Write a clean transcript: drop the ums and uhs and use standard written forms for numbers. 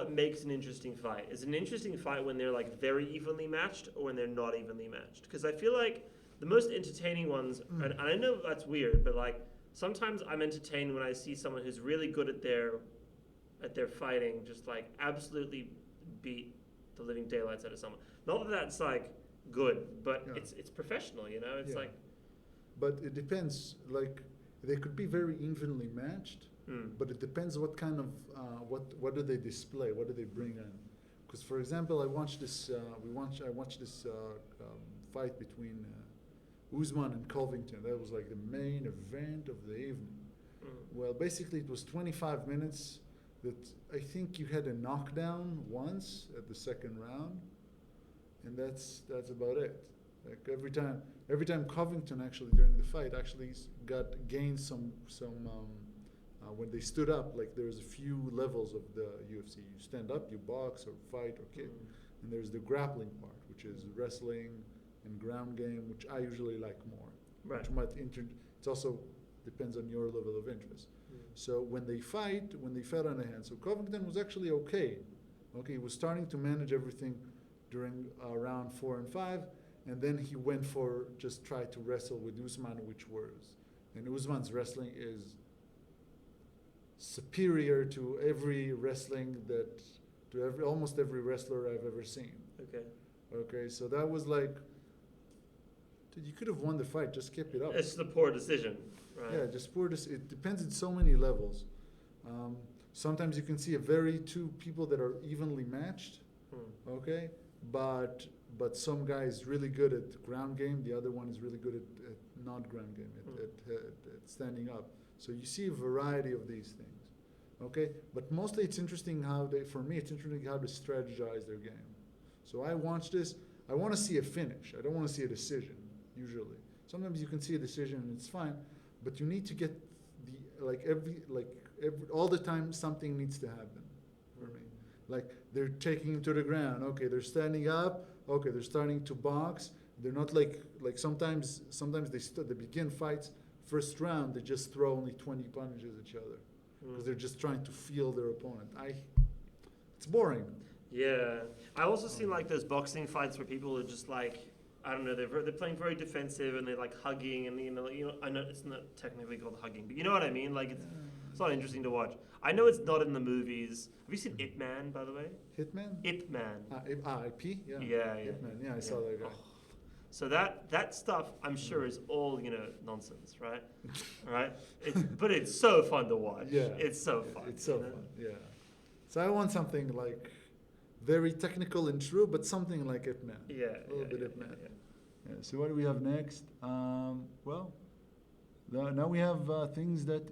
what makes an interesting fight? Is an interesting fight when they're like very evenly matched or when they're not evenly matched? Because I feel like the most entertaining ones, and I know that's weird, but like sometimes I'm entertained when I see someone who's really good at their fighting, just like absolutely beat the living daylights out of someone. Not that that's like good, but it's professional, you know. It's like. But it depends. Like they could be very evenly matched, but it depends what kind of what do they display? What do they bring in? Because for example, I watched this. I watched this fight between Usman and Covington. That was like the main event of the evening. Well, basically, it was 25 minutes. That I think you had a knockdown once at the second round, and that's about it. Like every time Covington actually during the fight actually gained some when they stood up. Like there's a few levels of the UFC. You stand up, you box or fight or kick, and there's the grappling part, which is wrestling and ground game, which I usually like more. Right. It also depends on your level of interest. So when they fight on the hand, so Covington was actually okay. Okay, he was starting to manage everything during round 4 and 5, and then he went for just try to wrestle with Usman, and Usman's wrestling is superior to almost every wrestler I've ever seen. Okay, so that was like, dude, you could have won the fight, just keep it up. It's the poor decision, right? Yeah, just poor decision. It depends on so many levels. Sometimes you can see two people that are evenly matched, okay, but some guy is really good at ground game, the other one is really good at not ground game, at standing up. So you see a variety of these things, okay? But mostly it's interesting for me, it's interesting how to strategize their game. So I watch this, I want to see a finish. I don't want to see a decision, usually. Sometimes you can see a decision and it's fine, but you need to get all the time something needs to happen for me. Like they're taking him to the ground, okay, they're standing up, okay, they're starting to box. They're not like sometimes they begin fights, first round they just throw only 20 punches at each other because they're just trying to feel their opponent. It's boring. Yeah, I also seen like those boxing fights where people are just like, I don't know, they're playing very defensive and they're like hugging and I know it's not technically called hugging, but you know what I mean. Like it's not interesting to watch. I know it's not in the movies. Have you seen Ip Man, by the way? Hitman? Ip Man. IP? Yeah. Yeah. Ip Man. Yeah, I saw that guy. Oh. So that stuff, I'm sure, is all nonsense, right? Right? But it's so fun to watch. Yeah. It's so fun. It's so fun. Yeah. So I want something like very technical and true, but something like Ip Man. Yeah. A little bit Ip Man. Yeah. So what do we have next? Now we have things that